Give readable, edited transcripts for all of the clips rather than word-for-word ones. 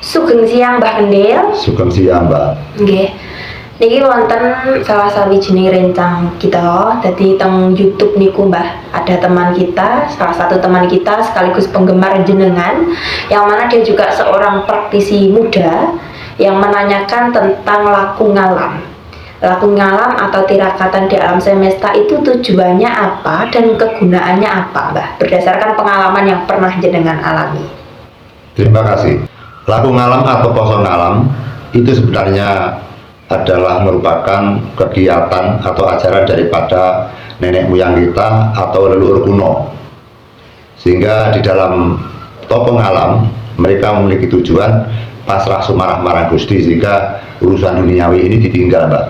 Sugeng siang Mbah Kendil. Sugeng siang, Mbak. Nggih. Niki wonten salah sawijining rencang kita. Dadi teng YouTube niku Mbah, ada teman kita, salah satu teman kita sekaligus penggemar jenengan, yang mana dia juga seorang praktisi muda yang menanyakan tentang laku ngalam. Laku ngalam atau tirakatan di alam semesta itu tujuannya apa dan kegunaannya apa, Mbah? Berdasarkan pengalaman yang pernah jenengan alami. Terima kasih. Laku ngalam atau poso ngalam itu sebenarnya adalah merupakan kegiatan atau ajaran daripada nenek moyang kita atau leluhur kuno. Sehingga di dalam topeng alam mereka memiliki tujuan pasrah sumarah marang Gusti, sehingga urusan duniawi ini ditinggal, Mbak.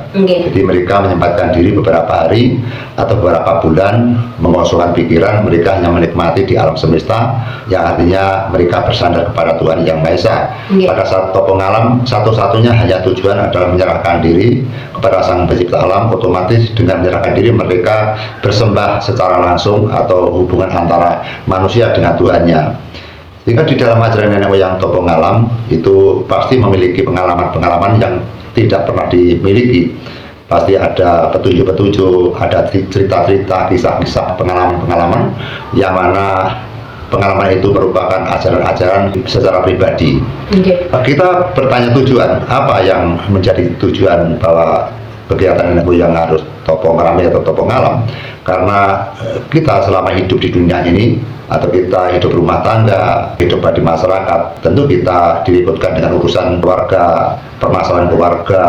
Jadi mereka menyempatkan diri beberapa hari atau beberapa bulan mengosongkan pikiran, mereka hanya menikmati di alam semesta, yang artinya mereka bersandar kepada Tuhan Yang Maha Esa. Pada saat topeng alam, satu-satunya hanya tujuan adalah menyerahkan diri kepada Sang Pencipta alam. Otomatis dengan menyerahkan diri mereka bersembah secara langsung atau hubungan antara manusia dengan Tuhannya. Sehingga di dalam ajaran nenek moyang topeng alam itu pasti memiliki pengalaman-pengalaman yang tidak pernah dimiliki. Pasti ada petunjuk-petunjuk, ada cerita-cerita, kisah-kisah, pengalaman-pengalaman yang mana pengalaman itu merupakan ajaran-ajaran secara pribadi. Kita bertanya tujuan, apa yang menjadi tujuan bahwa kegiatan nenek moyang harus topeng rame atau topeng alam? Karena kita selama hidup di dunia ini, atau kita hidup rumah tangga, hidup di masyarakat, tentu kita diributkan dengan urusan keluarga, permasalahan keluarga,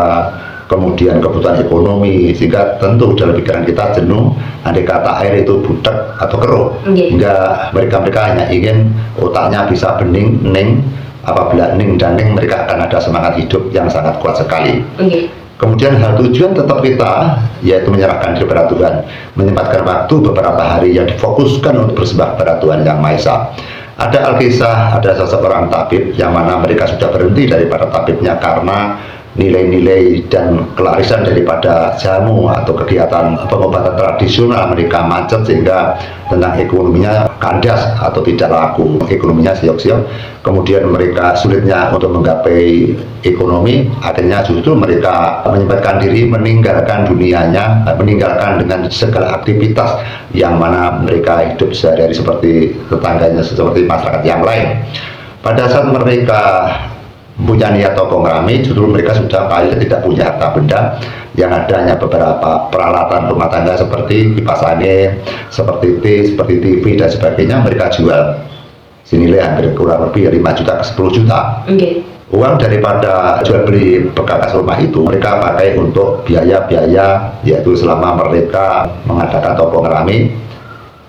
kemudian kebutuhan ekonomi, sehingga tentu dalam pikiran kita jenuh, andai kata air itu butek atau keruh, hingga mereka hanya ingin otaknya bisa bening, ning. Apabila ning dan ning, mereka akan ada semangat hidup yang sangat kuat sekali. Kemudian hal tujuan tetap kita, yaitu menyerahkan diri kepada Tuhan, menyempatkan waktu beberapa hari yang difokuskan untuk bersembah kepada Tuhan Yang Maha Esa. Ada Alkisah, ada seseorang tabib yang mana mereka sudah berhenti daripada tabibnya karena nilai-nilai dan kelarisan daripada jamu atau kegiatan pengobatan tradisional mereka macet, sehingga tentang ekonominya kandas atau tidak laku, ekonominya siok-siok. Kemudian mereka sulitnya untuk menggapai ekonomi, akhirnya justru mereka menyempatkan diri meninggalkan dunianya, meninggalkan dengan segala aktivitas yang mana mereka hidup sehari-hari seperti tetangganya, seperti masyarakat yang lain. Pada saat mereka punya niat topeng rame, justru mereka sudah kaya tidak punya harta benda, yang ada hanya beberapa peralatan rumah tangga seperti kipas angin, seperti seperti TV dan sebagainya, mereka jual senilai hampir kurang lebih 5 juta ke 10 juta. Uang daripada jual beli perkakas rumah itu mereka pakai untuk biaya-biaya, yaitu selama mereka mengadakan topeng rame.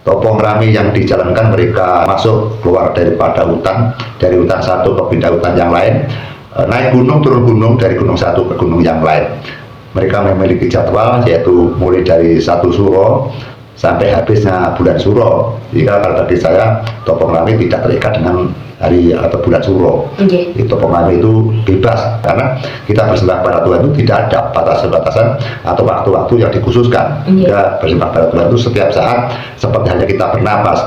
Topeng rame yang dijalankan, mereka masuk keluar daripada hutan, dari hutan satu ke pindah hutan yang lain, naik gunung turun gunung, dari gunung satu ke gunung yang lain. Mereka memiliki jadwal, yaitu mulai dari 1 Suro sampai habisnya bulan Suro. Jika kalau bagi saya topeng rame tidak terikat dengan hari atau bulan Suro. Topeng rame itu bebas, karena kita bersembah pada Tuhan itu tidak ada batasan-batasan atau waktu-waktu yang dikhususkan. Kita bersembah pada Tuhan itu setiap saat, seperti hanya kita bernapas,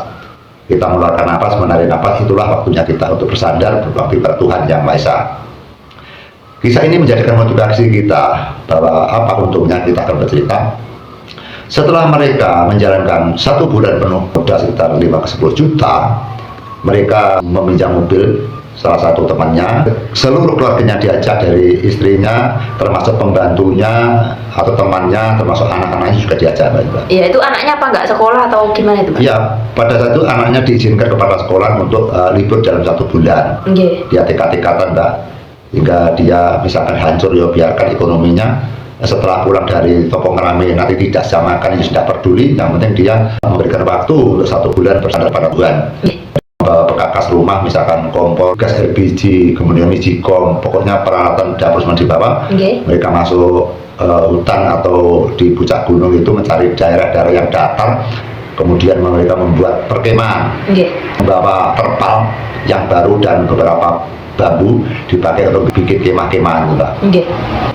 kita mengeluarkan napas, menarik napas, itulah waktunya kita untuk bersandar berbakti pada Tuhan Yang Maha Esa. Kisah ini menjadikan motivasi kita bahwa apa untungnya kita akan bercerita. Setelah mereka menjalankan 1 bulan penuh, modal sekitar 5 ke 10 juta, mereka meminjam mobil salah satu temannya. Seluruh keluarganya diajak, dari istrinya, termasuk pembantunya atau temannya, termasuk anak-anaknya juga diajak, Mbak. Iya, itu anaknya apa nggak sekolah atau gimana itu, Mbak? Iya, pada saat itu anaknya diizinkan kepada sekolah untuk libur dalam 1 bulan. Dia tikat-tikatan, Mbak, hingga dia misalkan hancur, ya biarkan ekonominya. Setelah pulang dari topeng rame nanti tidak samakan, itu tidak peduli, yang penting dia memberikan waktu untuk 1 bulan bersandar pada Tuhan. Perkakas rumah, misalkan kompor, gas LPG, kemudian magicom, pokoknya peralatan dapur semua dibawa. Mereka masuk hutan atau di puncak gunung itu mencari daerah-daerah yang datar, kemudian mereka membuat perkemahan, membawa terpal yang baru dan beberapa bambu dipakai untuk bikin kemah-kemahan, Mbak. Nggih.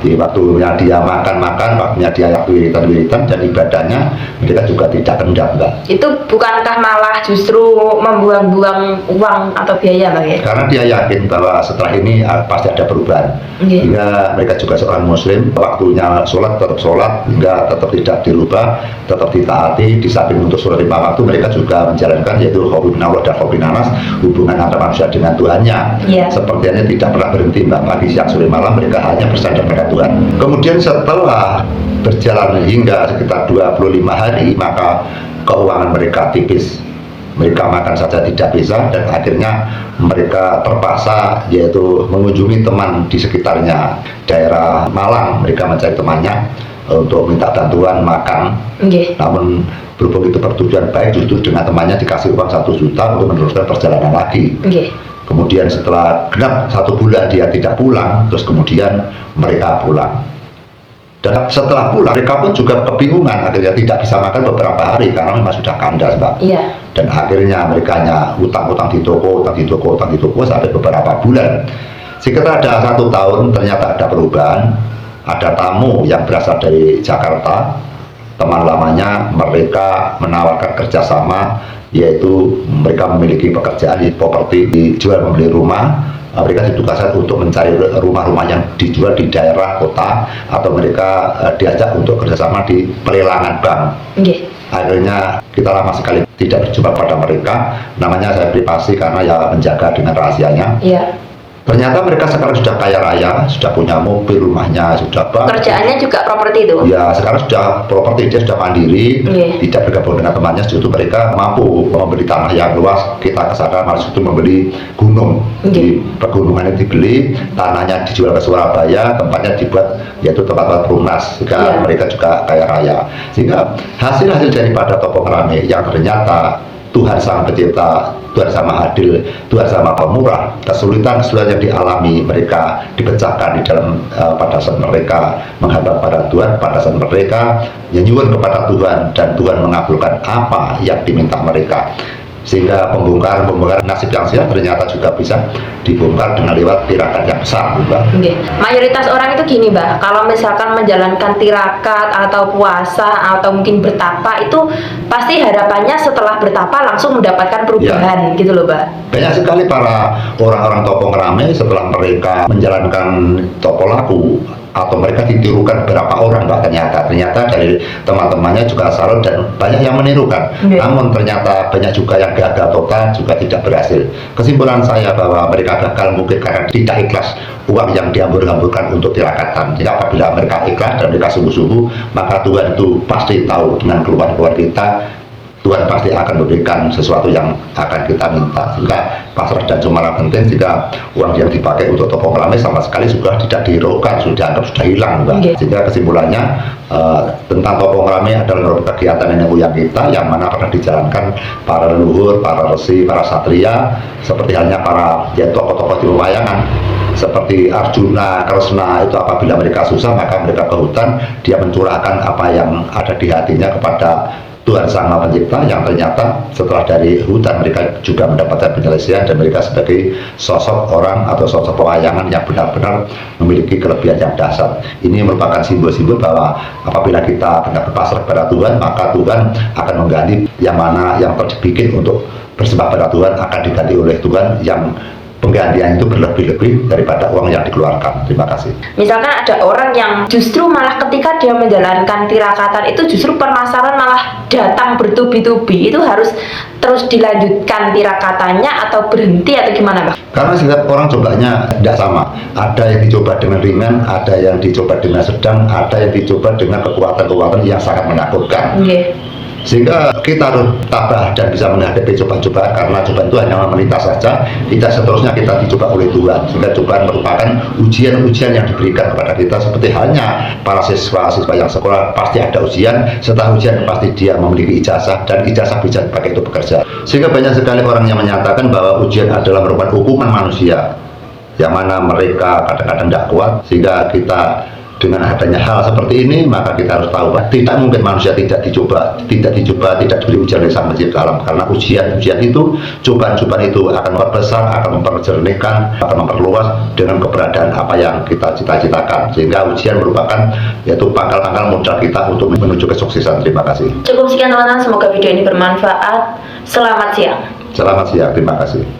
Jadi waktunya dia makan-makan, waktunya dia wiritan-wiritan, dan ibadahnya mereka juga tidak kendap, Mbak. Itu bukankah malah justru membuang-buang uang atau biaya, Mbak ya? Karena dia yakin bahwa setelah ini pasti ada perubahan. Nggih. Hingga mereka juga seorang muslim, waktunya sholat tetap sholat, hingga tetap tidak dirubah, tetap ditaati. Di samping untuk sholat 5 waktu, mereka juga menjalankan yaitu hobi minallah dan hobi nanas, hubungan antara manusia dengan Tuhannya. Iya. Sepertinya tidak pernah berhenti, Mbak. Pagi, siang, sore, malam mereka hanya bersandar pada Tuhan. Kemudian setelah berjalan hingga sekitar 25 hari, maka keuangan mereka tipis. Mereka makan saja tidak bisa, dan akhirnya mereka terpaksa yaitu mengunjungi teman di sekitarnya daerah Malang. Mereka mencari temannya untuk minta bantuan makan. Nggih. Namun berhubung itu bertujuan baik, justru dengan temannya dikasih uang 1 juta untuk meneruskan perjalanan lagi. Nggih. Kemudian setelah genap 1 bulan dia tidak pulang, terus kemudian mereka pulang. Dan setelah pulang, mereka pun juga kebingungan, akhirnya tidak bisa makan beberapa hari karena memang sudah kandas, Mbak. Iya. Dan akhirnya mereka hanya utang-utang di toko sampai beberapa bulan. Sekitar ada 1 tahun, ternyata ada perubahan. Ada tamu yang berasal dari Jakarta, teman lamanya, mereka menawarkan kerjasama, yaitu mereka memiliki pekerjaan di properti, dijual membeli rumah. Mereka ditugaskan untuk mencari rumah-rumah yang dijual di daerah kota, atau mereka diajak untuk kerjasama di pelelangan bank. Nggih. Akhirnya kita lama sekali tidak berjumpa pada mereka. Namanya saya privasi karena ya menjaga dengan rahasianya. Iya. Ternyata mereka sekarang sudah kaya raya, sudah punya mobil, rumahnya sudah bagus. Kerjaannya juga properti itu. Ya, sekarang sudah properti, dia sudah mandiri, tidak bergabung dengan temannya. Justru mereka mampu membeli tanah yang luas. Kita kesana malah justru membeli gunung. Di pegunungan itu dibeli, tanahnya dijual ke Surabaya, tempatnya dibuat yaitu tempat perumnas. Sehingga mereka juga kaya raya. Sehingga hasil-hasil daripada Topeng Rame yang ternyata Tuhan Sang Pencipta, Tuhan Sama Adil, Tuhan Sama Pemurah, kesulitan-kesulitan yang dialami mereka dipecahkan di dalam pada saat mereka menghadap pada Tuhan, pada saat mereka nyuwun kepada Tuhan, dan Tuhan mengabulkan apa yang diminta mereka. Sehingga pembongkaran nasib yang sial ternyata juga bisa dibongkar dengan lewat tirakat yang besar, Mbak. Oke. Mayoritas orang itu gini, Mbak, kalau misalkan menjalankan tirakat atau puasa atau mungkin bertapa, itu pasti harapannya setelah bertapa langsung mendapatkan perubahan, gitu loh, Mbak. Banyak sekali para orang-orang Topeng Rame setelah mereka menjalankan topo laku, atau mereka ditirukan beberapa orang, Mbak. Ternyata dari teman-temannya juga salut dan banyak yang menirukan. Namun ternyata banyak juga yang gagal total, juga tidak berhasil. Kesimpulan saya bahwa mereka gagal mungkin karena tidak ikhlas uang yang dihambur-hamburkan untuk tirakatan. Jadi apabila mereka ikhlas dan mereka sungguh-sungguh, maka Tuhan itu pasti tahu dengan keluhan-keluhan kita. Tuhan pasti akan memberikan sesuatu yang akan kita minta. Sehingga pasrah dan cuma penting, jika uang yang dipakai untuk Topeng Rame sama sekali sudah tidak dihiraukan, sudah dianggap sudah hilang, Mbak. Sehingga kesimpulannya tentang Topeng Rame adalah merupakan kegiatan nenek moyang kita yang mana pernah dijalankan para leluhur, para resi, para satria, seperti halnya para tokoh-tokoh di pewayangan seperti Arjuna, Kresna. Itu apabila mereka susah, maka mereka ke hutan, dia mencurahkan apa yang ada di hatinya kepada Tuhan Sang Maha Pencipta, yang ternyata setelah dari hutan mereka juga mendapatkan penyelesaian, dan mereka sebagai sosok orang atau sosok pewayangan yang benar-benar memiliki kelebihan yang dahsyat. Ini merupakan simbol-simbol bahwa apabila kita benar berpasrah pada Tuhan, maka Tuhan akan mengganti yang mana yang terbikin untuk bersembah pada Tuhan akan diganti oleh Tuhan yang penggantian itu berlebih-lebih daripada uang yang dikeluarkan. Terima kasih. Misalkan ada orang yang justru malah ketika dia menjalankan tirakatan itu justru permasalahan malah datang bertubi-tubi, itu harus terus dilanjutkan tirakatannya atau berhenti atau gimana, Pak? Karena setiap orang cobanya tidak sama. Ada yang dicoba dengan ringan, ada yang dicoba dengan sedang, ada yang dicoba dengan kekuatan-kekuatan yang sangat menakutkan. Sehingga kita harus tabah dan bisa menghadapi cobaan-cobaan, karena cobaan itu hanya melintas saja. Tidak seterusnya kita dicoba oleh Tuhan. Sehingga cobaan merupakan ujian-ujian yang diberikan kepada kita, seperti halnya para siswa-siswa yang sekolah pasti ada ujian. Setelah ujian pasti dia memiliki ijazah, dan ijazah bisa dipakai untuk bekerja. Sehingga banyak sekali orang yang menyatakan bahwa ujian adalah merupakan hukuman manusia, yang mana mereka kadang-kadang tidak kuat, sehingga kita Dengan adanya hal seperti ini, maka kita harus tahu bahwa tidak mungkin manusia tidak dicoba, tidak diberi ujian oleh Sang Pencipta alam, karena ujian-ujian itu, cobaan-cobaan itu akan memperbesar, akan memperjernihkan, akan memperluas dengan keberadaan apa yang kita cita-citakan, sehingga ujian merupakan yaitu pangkal-pangkal modal kita untuk menuju kesuksesan. Terima kasih. Cukup sekian teman-teman, semoga video ini bermanfaat. Selamat siang. Selamat siang, terima kasih.